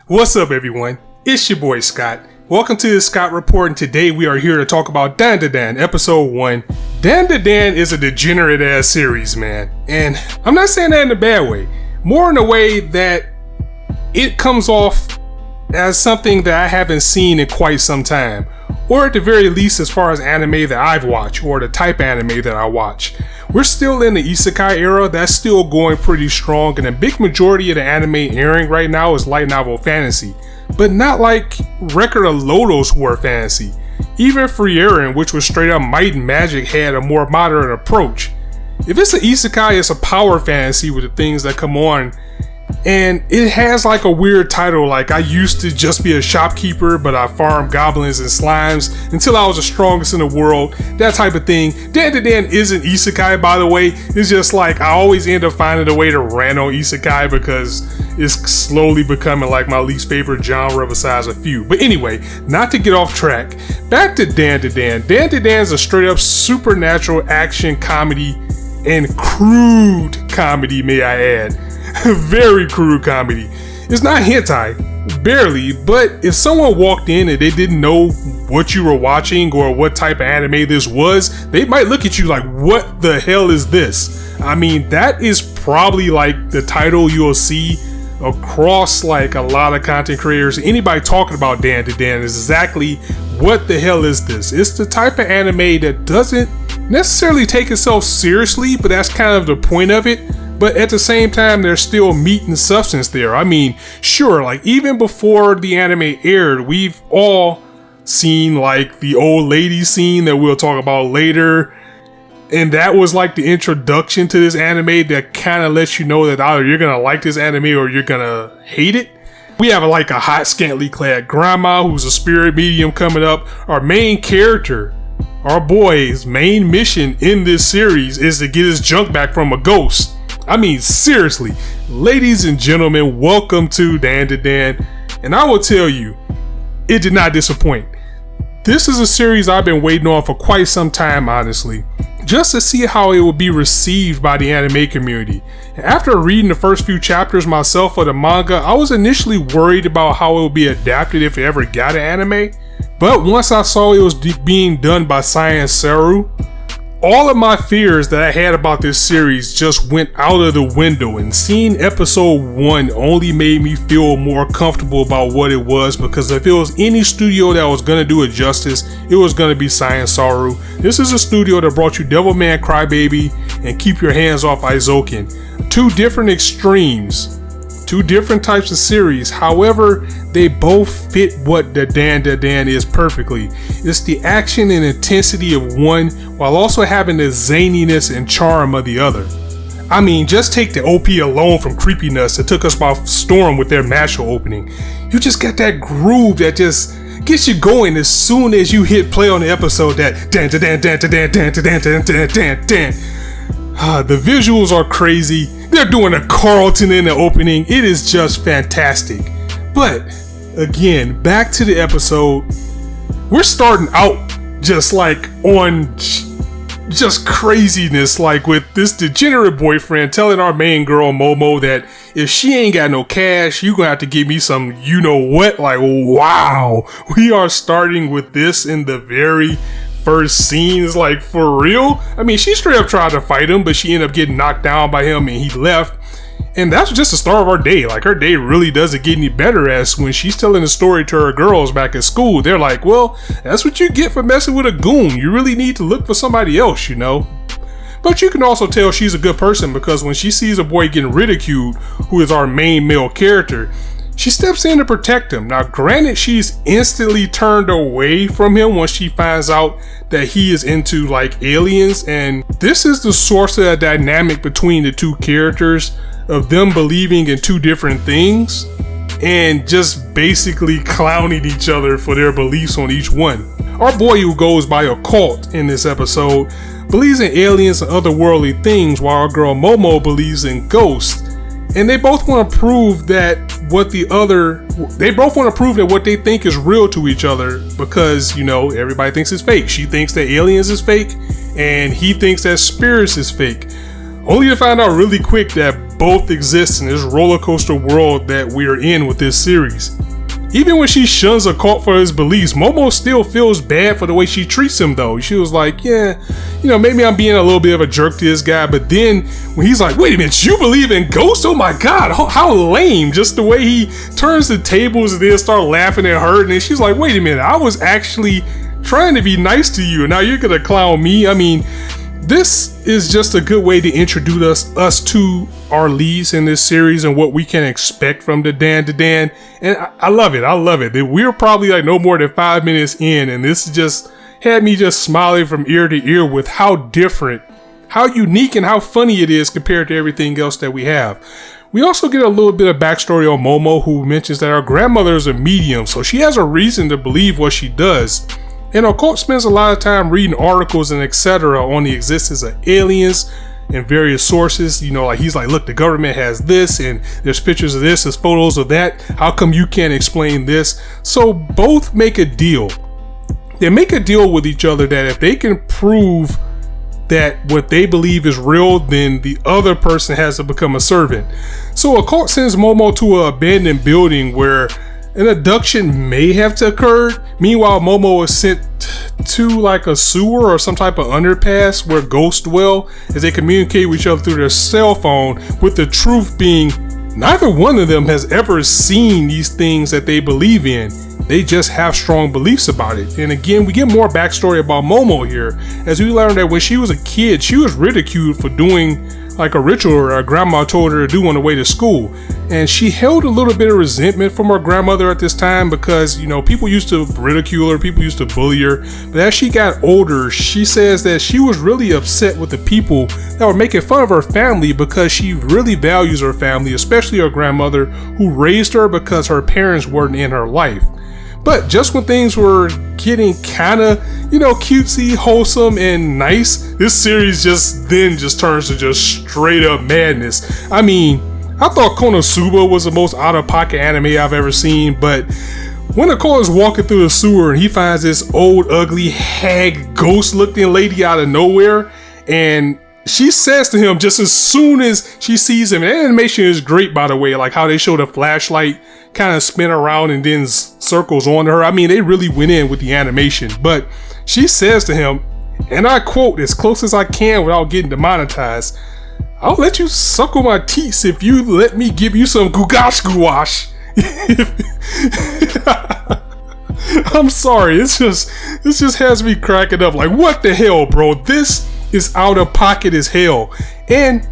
What's up, everyone? It's your boy Scott. Welcome to the Scott Report, and today we are here to talk about Dan Da Dan, episode 1. Dan Da Dan is a degenerate ass series, man. And I'm not saying that in a bad way. More in a way that it comes off as something that I haven't seen in quite some time. Or at the very least, as far as anime that I've watched, or the type anime that I watch. We're still in the isekai era, that's still going pretty strong, and a big majority of the anime airing right now is light novel fantasy. But not like Record of Lodoss War fantasy. Even Frieren, which was straight up might and magic, had a more modern approach. If it's an isekai, it's a power fantasy with the things that come on. And it has like a weird title, like I used to just be a shopkeeper, but I farmed goblins and slimes until I was the strongest in the world, that type of thing. Dan Da Dan isn't isekai, by the way. It's just like I always end up finding a way to rant on isekai because it's slowly becoming like my least favorite genre besides a few. But anyway, not to get off track, back to Dan Da Dan. Dan Da Dan is a straight up supernatural action comedy and crude comedy, may I add. Very crude comedy. It's not hentai, barely, but if someone walked in and they didn't know what you were watching or what type of anime this was, they might look at you like, what the hell is this? I mean, that is probably like the title you'll see across like a lot of content creators. Anybody talking about Dan Da Dan is exactly what the hell is this? It's the type of anime that doesn't necessarily take itself seriously, but that's kind of the point of it. But at the same time, there's still meat and substance there. I mean, sure, like even before the anime aired, we've all seen like the old lady scene that we'll talk about later. And that was like the introduction to this anime that kind of lets you know that either you're going to like this anime or you're going to hate it. We have like a hot, scantily clad grandma who's a spirit medium coming up. Our main character, our boy's main mission in this series is to get his junk back from a ghost. I mean, seriously, ladies and gentlemen, welcome to Dan Da Dan, and I will tell you, it did not disappoint. This is a series I've been waiting on for quite some time, honestly, just to see how it would be received by the anime community. After reading the first few chapters myself of the manga, I was initially worried about how it would be adapted if it ever got an anime, but once I saw it was being done by Science Saru, all of my fears that I had about this series just went out of the window, and seeing episode 1 only made me feel more comfortable about what it was, because if it was any studio that was going to do it justice, it was going to be Science Saru. This is a studio that brought you Devilman Crybaby and Keep Your Hands Off Aizoken. Two different extremes, two different types of series, however, they both fit what the Dan Da Dan is perfectly. It's the action and intensity of one while also having the zaniness and charm of the other. I mean, just take the OP alone from Creepy Nuts that took us by storm with their Mashle opening. You just got that groove that just gets you going as soon as you hit play on the episode. That Dan Da Dan Dan Da Dan Dan Da Dan Dan Dan Dan Dan. The visuals are crazy. They're doing a Carlton in the opening. It is just fantastic. But again, back to the episode. We're starting out just like on just craziness, like with this degenerate boyfriend telling our main girl Momo that if she ain't got no cash, you gonna have to give me some you know what. Like, wow, we are starting with this in the very first scene. Is like, for real? I mean, she straight up tried to fight him, but she ended up getting knocked down by him and he left. And that's just the start of our day. Like, her day really doesn't get any better, as when she's telling the story to her girls back at school, they're like, well, that's what you get for messing with a goon. You really need to look for somebody else, you know? But you can also tell she's a good person, because when she sees a boy getting ridiculed, who is our main male character, she steps in to protect him. Now, granted, she's instantly turned away from him once she finds out that he is into like aliens, and this is the source of the dynamic between the two characters, of them believing in two different things and just basically clowning each other for their beliefs on each one. Our boy, who goes by Occult in this episode, believes in aliens and otherworldly things, while our girl Momo believes in ghosts. And they both want to prove that what they think is real to each other, because, you know, everybody thinks it's fake. She thinks that aliens is fake, and he thinks that spirits is fake. Only to find out really quick that both exist in this roller coaster world that we're in with this series. Even when she shuns a cult for his beliefs, Momo still feels bad for the way she treats him though. She was like, yeah, maybe I'm being a little bit of a jerk to this guy. But then when he's like, wait a minute, you believe in ghosts? Oh my God, how lame. Just the way he turns the tables and then start laughing at her. And then she's like, wait a minute, I was actually trying to be nice to you. And now you're going to clown me. I mean, this is just a good way to introduce us to our leads in this series and what we can expect from the Dan to Dan. And I love it. I love it. We're probably like no more than 5 minutes in, and this just had me just smiling from ear to ear with how different, how unique, and how funny it is compared to everything else that we have. We also get a little bit of backstory on Momo, who mentions that her grandmother is a medium, so she has a reason to believe what she does. And Occult spends a lot of time reading articles and etc. on the existence of aliens and various sources. Like he's like, look, the government has this, and there's pictures of this, there's photos of that. How come you can't explain this? So both make a deal. They make a deal with each other that if they can prove that what they believe is real, then the other person has to become a servant. So Occult sends Momo to an abandoned building where an abduction may have occurred. Meanwhile, Momo is sent to like a sewer or some type of underpass where ghosts dwell as they communicate with each other through their cell phone, with the truth being neither one of them has ever seen these things that they believe in. They just have strong beliefs about it. And again, we get more backstory about Momo here as we learn that when she was a kid, she was ridiculed for doing like a ritual her grandma told her to do on the way to school. And she held a little bit of resentment from her grandmother at this time because, people used to ridicule her, people used to bully her. But as she got older, she says that she was really upset with the people that were making fun of her family because she really values her family, especially her grandmother who raised her because her parents weren't in her life. But just when things were getting kind of, cutesy, wholesome, and nice, this series just turns to just straight up madness. I mean, I thought Konosuba was the most out-of-pocket anime I've ever seen, but when Nicole is walking through the sewer and he finds this old, ugly, hag, ghost-looking lady out of nowhere, and she says to him just as soon as she sees him, and the animation is great, by the way, like how they show the flashlight kind of spin around and then circles on her. I mean, they really went in with the animation. But she says to him, and I quote as close as I can without getting demonetized, "I'll let you suckle my teeth if you let me give you some gouache." I'm sorry, this just has me cracking up. Like, what the hell, bro? This is out of pocket as hell. And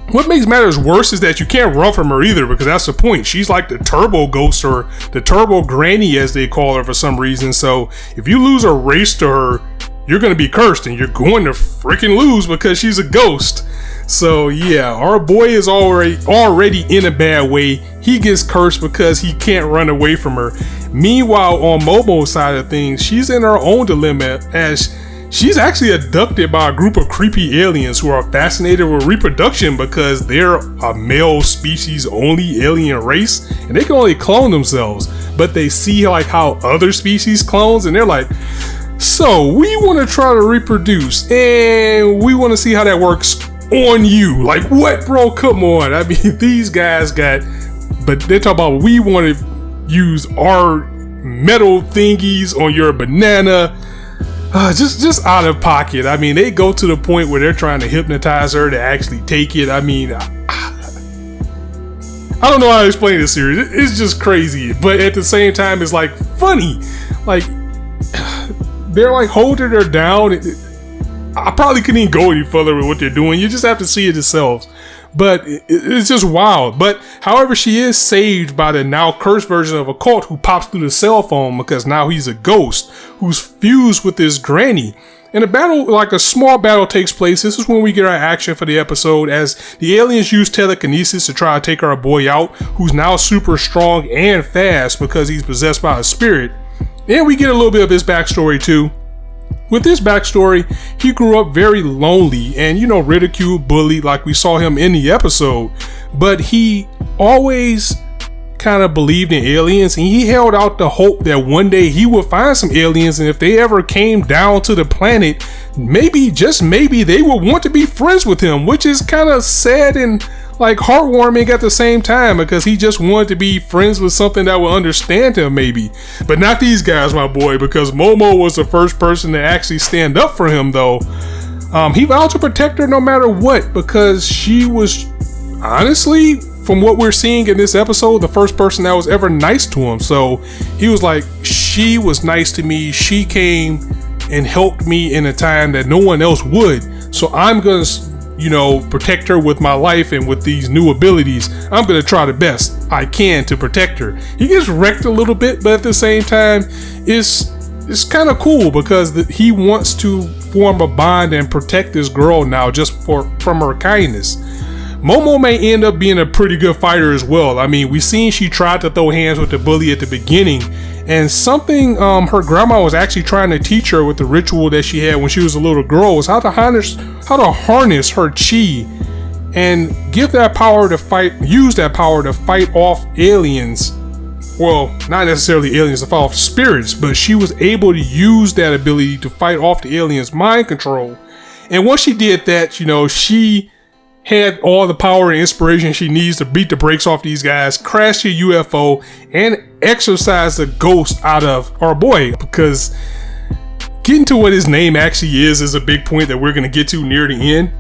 what makes matters worse is that you can't run from her either, because that's the point. She's like the turbo ghost, or the turbo granny as they call her for some reason. So if you lose a race to her, you're going to be cursed, and you're going to freaking lose because she's a ghost. So yeah, our boy is already in a bad way. He gets cursed because he can't run away from her. Meanwhile, on Momo's side of things, she's in her own dilemma as she's actually abducted by a group of creepy aliens who are fascinated with reproduction because they're a male species only alien race and they can only clone themselves. But they see like how other species clones and they're like, so we want to try to reproduce and we want to see how that works on you. Like, what, bro? Come on. I mean, these guys but they're talking about we want to use our metal thingies on your banana. Just out of pocket. I mean, they go to the point where they're trying to hypnotize her to actually take it. I mean, I don't know how to explain this series. It's just crazy. But at the same time, it's like funny. Like, they're like holding her down. I probably couldn't even go any further with what they're doing. You just have to see it yourselves. But it's just wild. But however, she is saved by the now cursed version of Occult who pops through the cell phone because now he's a ghost who's fused with this granny. And a battle, like a small battle, takes place. This is when we get our action for the episode as the aliens use telekinesis to try to take our boy out, who's now super strong and fast because he's possessed by a spirit. And we get a little bit of his backstory too. With his backstory, he grew up very lonely and, ridiculed, bullied like we saw him in the episode. But he always kind of believed in aliens and he held out the hope that one day he would find some aliens, and if they ever came down to the planet, maybe, just maybe, they would want to be friends with him, which is kind of sad and like heartwarming at the same time, because he just wanted to be friends with something that would understand him maybe. But not these guys, my boy, because Momo was the first person to actually stand up for him though. He vowed to protect her no matter what, because she was, honestly, from what we're seeing in this episode, the first person that was ever nice to him. So he was like, she was nice to me. She came and helped me in a time that no one else would. So I'm gonna, protect her with my life, and with these new abilities, I'm gonna try the best I can to protect her. He gets wrecked a little bit, but at the same time, it's kind of cool because he wants to form a bond and protect this girl now just from her kindness. Momo may end up being a pretty good fighter as well. I mean, we seen she tried to throw hands with the bully at the beginning, and something her grandma was actually trying to teach her with the ritual that she had when she was a little girl was how to harness her chi and give that power to fight, use that power to fight off aliens. Well, not necessarily aliens, to fight off spirits, but she was able to use that ability to fight off the aliens' mind control. And once she did that, she had all the power and inspiration she needs to beat the brakes off these guys, crash the UFO, and exorcise the ghost out of our boy. Because getting to what his name actually is a big point that we're going to get to near the end.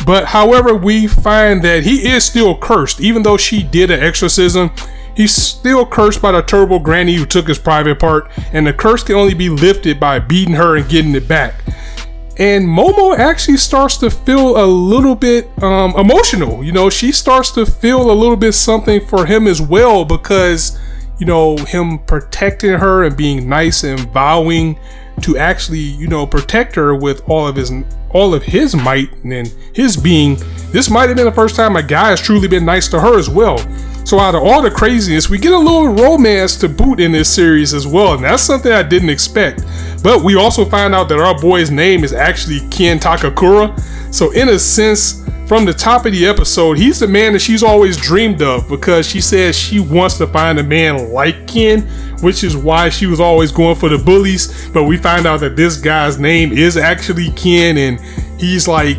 But however, we find that he is still cursed. Even though she did an exorcism, he's still cursed by the turbo granny who took his private part, and the curse can only be lifted by beating her and getting it back. And Momo actually starts to feel a little bit emotional. She starts to feel a little bit something for him as well, because him protecting her and being nice and vowing to actually protect her with all of his might and his being. This might have been the first time a guy has truly been nice to her as well. So out of all the craziness, we get a little romance to boot in this series as well, and that's something I didn't expect. But we also find out that our boy's name is actually Ken Takakura. So in a sense, from the top of the episode, he's the man that she's always dreamed of, because she says she wants to find a man like Ken, which is why she was always going for the bullies. But we find out that this guy's name is actually Ken, and he's like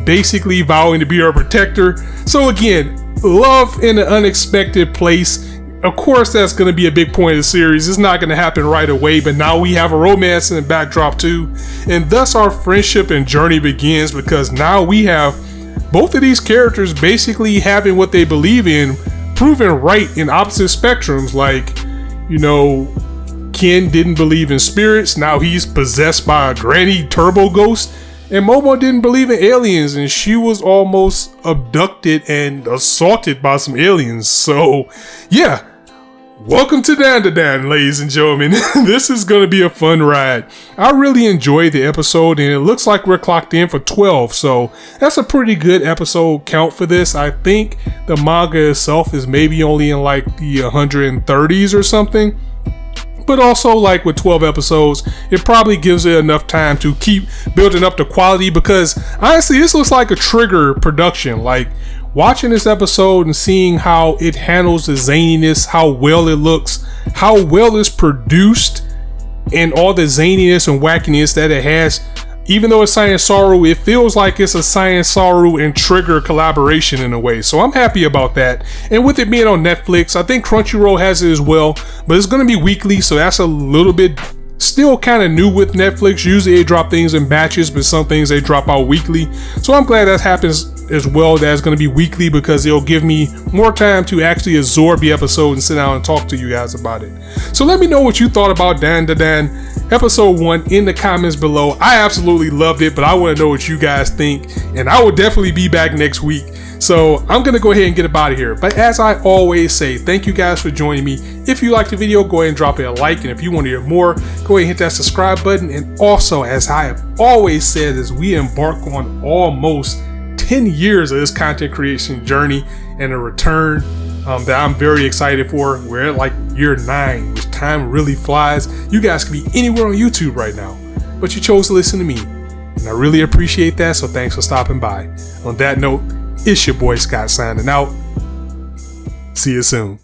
basically vowing to be her protector. So again, love in an unexpected place. Of course, that's going to be a big point of the series. It's not going to happen right away, but now we have a romance in the backdrop too. And thus our friendship and journey begins, because now we have both of these characters basically having what they believe in proven right in opposite spectrums. Like, Ken didn't believe in spirits. Now he's possessed by a granny turbo ghost. And Momo didn't believe in aliens, and she was almost abducted and assaulted by some aliens. So, yeah. Welcome to Dan, ladies and gentlemen. This is going to be a fun ride. I really enjoyed the episode, and it looks like we're clocked in for 12. So, that's a pretty good episode count for this. I think the manga itself is maybe only in like the 130s or something. But also, like with 12 episodes, it probably gives it enough time to keep building up the quality, because honestly, this looks like a Trigger production. Like, watching this episode and seeing how it handles the zaniness, how well it looks, how well it's produced, and all the zaniness and wackiness that it has. Even though it's Science Saru, it feels like it's a Science Saru and Trigger collaboration in a way. So I'm happy about that. And with it being on Netflix, I think Crunchyroll has it as well. But it's going to be weekly, so that's a little bit still kind of new with Netflix. Usually they drop things in batches, but some things they drop out weekly. So I'm glad that happens as well. That's going to be weekly, because it'll give me more time to actually absorb the episode and sit down and talk to you guys about it. So let me know what you thought about Dan episode 1 in the comments below. I absolutely loved it, but I want to know what you guys think, and I will definitely be back next week. So I'm going to go ahead and get up out of here. But as I always say, thank you guys for joining me. If you liked the video, go ahead and drop it a like. And if you want to hear more, go ahead and hit that subscribe button. And also, as I have always said, as we embark on almost 10 years of this content creation journey and a return that I'm very excited for. We're at like year 9, which time really flies. You guys can be anywhere on YouTube right now, but you chose to listen to me, and I really appreciate that. So thanks for stopping by. On that note, it's your boy Scott signing out. See you soon.